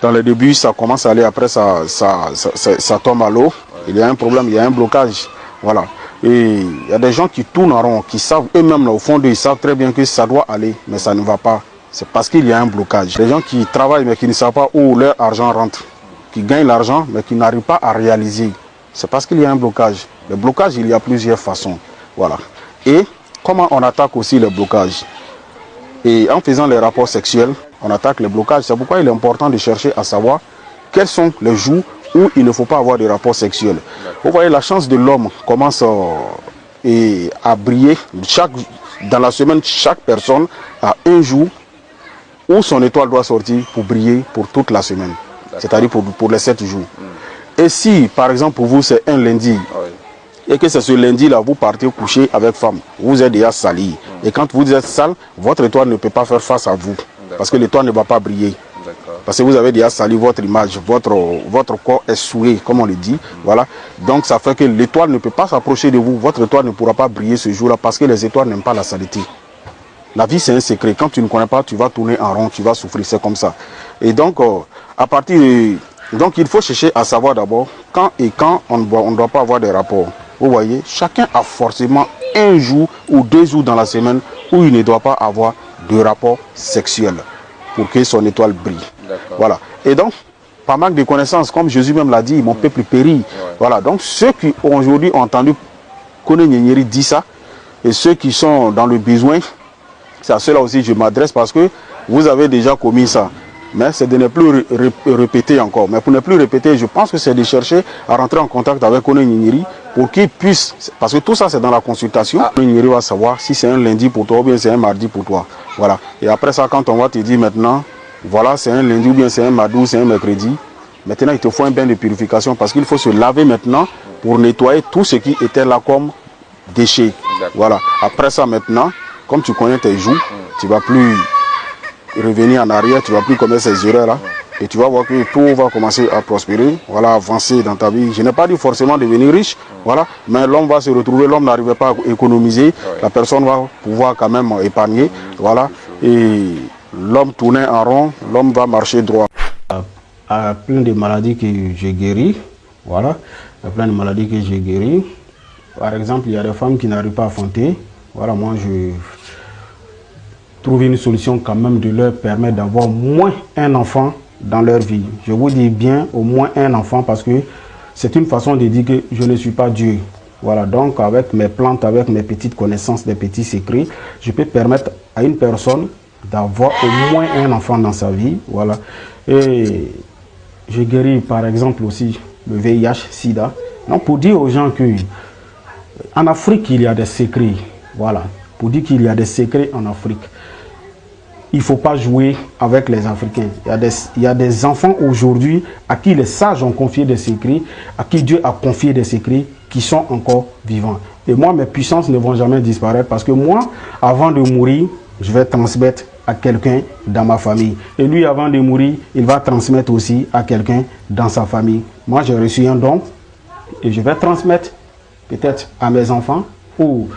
Dans le début, ça commence à aller, après ça tombe à l'eau. Il y a un problème, il y a un blocage. Voilà. Et il y a des gens qui tournent en rond, qui savent eux-mêmes, là, au fond d'eux, ils savent très bien que ça doit aller, mais ça ne va pas. C'est parce qu'il y a un blocage. Les gens qui travaillent, mais qui ne savent pas où leur argent rentre, qui gagnent l'argent, mais qui n'arrivent pas à réaliser. C'est parce qu'il y a un blocage. Le blocage, il y a plusieurs façons. Voilà. Et comment on attaque aussi le blocage? Et en faisant les rapports sexuels, on attaque le blocage. C'est pourquoi il est important de chercher à savoir quels sont les jours où il ne faut pas avoir de rapports sexuels. Vous voyez, la chance de l'homme commence à briller. Dans la semaine, chaque personne a un jour où son étoile doit sortir pour briller pour toute la semaine. C'est-à-dire pour les 7 jours. Et si, par exemple, pour vous, c'est un lundi, et que c'est ce lundi-là, vous partez coucher avec femme, vous êtes déjà sali. Et quand vous êtes sale, votre étoile ne peut pas faire face à vous. Parce que l'étoile ne va pas briller. Parce que vous avez déjà sali votre image, votre corps est souillé, comme on le dit. Voilà. Donc ça fait que l'étoile ne peut pas s'approcher de vous. Votre étoile ne pourra pas briller ce jour-là parce que les étoiles n'aiment pas la saleté. La vie, c'est un secret. Quand tu ne connais pas, tu vas tourner en rond, tu vas souffrir. C'est comme ça. Et donc, donc il faut chercher à savoir d'abord quand on ne doit pas avoir des rapports. Vous voyez, chacun a forcément un jour ou 2 jours dans la semaine où il ne doit pas avoir de rapport sexuel pour que son étoile brille. Voilà. Et donc, par manque de connaissances, comme Jésus même l'a dit, mon peuple périt. Voilà. Donc, ceux qui aujourd'hui ont entendu Kone Nyenyeri dire ça, et ceux qui sont dans le besoin, c'est à ceux-là aussi que je m'adresse parce que vous avez déjà commis ça. Mais c'est de ne plus répéter encore. Mais pour ne plus répéter, je pense que c'est de chercher à rentrer en contact avec Kone Nyenyeri pour qu'il puisse, parce que tout ça c'est dans la consultation, Kone Nyenyeri va savoir si c'est un lundi pour toi ou bien c'est un mardi pour toi. Voilà. Et après ça, quand on va te dire maintenant, voilà, c'est un lundi ou bien c'est un mardi ou c'est un mercredi, maintenant il te faut un bain de purification parce qu'il faut se laver maintenant pour nettoyer tout ce qui était là comme déchets. Voilà. Après ça maintenant, comme tu connais tes jours, tu ne vas plus revenir en arrière, tu ne vas plus commettre ces erreurs-là. Et tu vas voir que tout va commencer à prospérer, voilà, avancer dans ta vie. Je n'ai pas dit forcément devenir riche, voilà, mais l'homme va se retrouver, l'homme n'arrive pas à économiser, la personne va pouvoir quand même épargner, voilà, et l'homme tourner en rond, l'homme va marcher droit. À plein de maladies que j'ai guéries, voilà, à plein de maladies que j'ai guéries. Par exemple, il y a des femmes qui n'arrivent pas à fonder, voilà, moi je trouve une solution quand même de leur permettre d'avoir au moins un enfant dans leur vie. Je vous dis bien au moins un enfant parce que c'est une façon de dire que je ne suis pas Dieu. Voilà, donc avec mes plantes, avec mes petites connaissances, des petits secrets, je peux permettre à une personne d'avoir au moins un enfant dans sa vie. Voilà. Et je guéris par exemple aussi le VIH, SIDA. Donc pour dire aux gens que en Afrique, il y a des secrets. Voilà. Pour dire qu'il y a des secrets en Afrique. Il ne faut pas jouer avec les Africains. Il y a des enfants aujourd'hui à qui les sages ont confié des secrets, à qui Dieu a confié des secrets qui sont encore vivants. Et moi, mes puissances ne vont jamais disparaître parce que moi, avant de mourir, je vais transmettre à quelqu'un dans ma famille. Et lui, avant de mourir, il va transmettre aussi à quelqu'un dans sa famille. Moi, j'ai reçu un don et je vais transmettre peut-être à mes enfants ou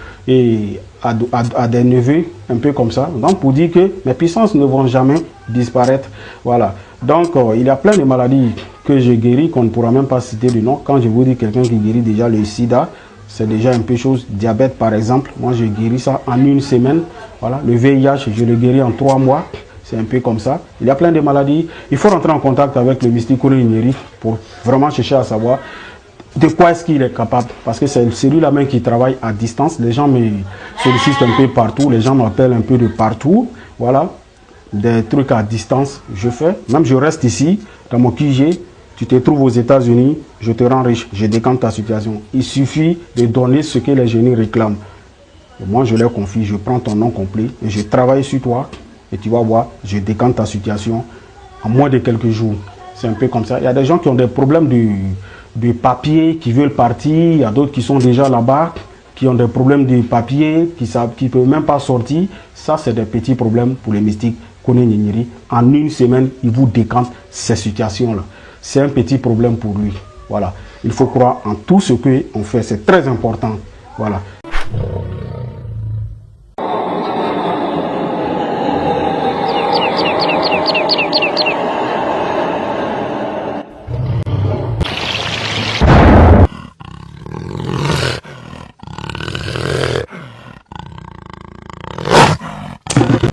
à des neveux, un peu comme ça. Donc, pour dire que mes puissances ne vont jamais disparaître. Voilà. Donc, il y a plein de maladies que j'ai guéries qu'on ne pourra même pas citer de nom. Quand je vous dis quelqu'un qui guérit déjà le sida, c'est déjà un peu chose. Diabète, par exemple, moi, j'ai guéri ça en 1 semaine. Voilà. Le VIH, je le guéris en 3 mois. C'est un peu comme ça. Il y a plein de maladies. Il faut rentrer en contact avec le mystique Kone Nyenyeri pour vraiment chercher à savoir de quoi est-ce qu'il est capable. Parce que c'est celui-là même qui travaille à distance. Les gens me sollicitent un peu partout. Les gens m'appellent un peu de partout. Voilà. Des trucs à distance, je fais. Même je reste ici, dans mon QG. Tu te trouves aux États-Unis, je te rends riche. Je décante ta situation. Il suffit de donner ce que les génies réclament. Et moi, je leur confie. Je prends ton nom complet et je travaille sur toi. Et tu vas voir, je décante ta situation en moins de quelques jours. C'est un peu comme ça. Il y a des gens qui ont des problèmes de papier, qui veulent partir. Il y a d'autres qui sont déjà là-bas, qui ont des problèmes de papier, qui ne peuvent même pas sortir. Ça, c'est des petits problèmes pour les mystiques Kone Nyenyeri. En 1 semaine, il vous décante ces situations-là. C'est un petit problème pour lui. Voilà. Il faut croire en tout ce qu'on fait. C'est très important. Voilà.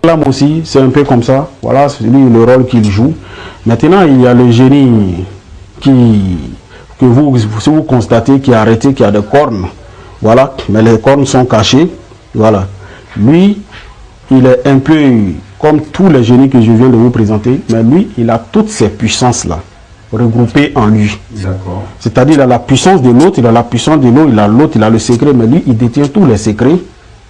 réclame aussi, c'est un peu comme ça. Voilà, c'est lui le rôle qu'il joue. Maintenant, il y a le génie que si vous constatez qui est arrêté, qui a des cornes. Voilà, mais les cornes sont cachées. Voilà. Lui, il est un peu comme tous les génies que je viens de vous présenter, mais lui, il a toutes ces puissances-là regroupées en lui. C'est-à-dire, il a la puissance de l'autre, il a la puissance de l'autre, il a l'autre, il a le secret, mais lui, il détient tous les secrets.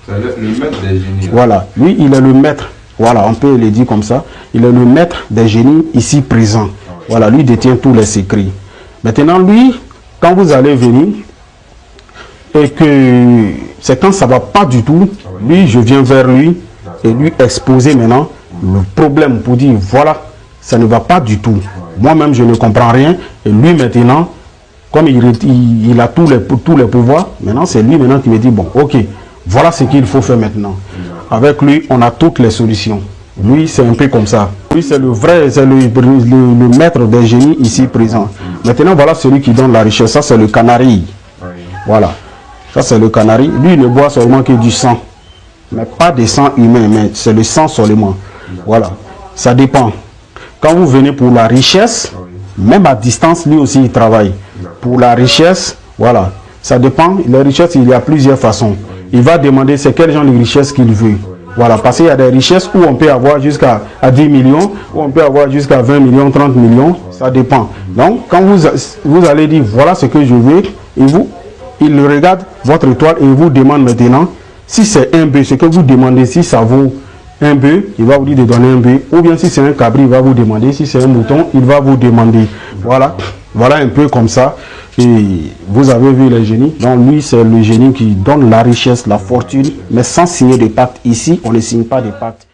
C'est le maître des génies. Voilà, lui, il est le maître. Voilà, on peut le dire comme ça. Il est le maître des génies ici présents. Voilà, lui détient tous les secrets. Maintenant, lui, quand vous allez venir, et que c'est quand ça ne va pas du tout, lui, je viens vers lui et lui exposer maintenant le problème pour dire, voilà, ça ne va pas du tout. Moi-même, je ne comprends rien. Et lui, maintenant, comme il a tous les pouvoirs, maintenant, c'est lui maintenant qui me dit, bon, ok, voilà ce qu'il faut faire maintenant. Avec lui, on a toutes les solutions. Lui, c'est un peu comme ça. Lui, c'est le vrai, c'est le maître des génies ici présent. Maintenant, voilà celui qui donne la richesse. Ça, c'est le canari. Voilà. Ça, c'est le canari. Lui, il ne boit seulement que du sang. Mais pas des sang humain, mais c'est le sang seulement. Voilà. Ça dépend. Quand vous venez pour la richesse, même à distance, lui aussi, il travaille. Pour la richesse, voilà. Ça dépend. La richesse, il y a plusieurs façons. Il va demander c'est quel genre de richesse qu'il veut. Voilà, parce qu'il y a des richesses où on peut avoir jusqu'à 10 millions, où on peut avoir jusqu'à 20 millions, 30 millions, ça dépend. Donc, quand vous allez dire, voilà ce que je veux, et il regarde votre étoile et il vous demande maintenant, si c'est un bœuf, ce que vous demandez, si ça vaut un bœuf, il va vous dire de donner un bœuf, ou bien si c'est un cabri, il va vous demander, si c'est un mouton, il va vous demander. Voilà, voilà un peu comme ça. Et vous avez vu les génies. Donc lui, c'est le génie qui donne la richesse, la fortune, mais sans signer de pacte. Ici, on ne signe pas de pacte.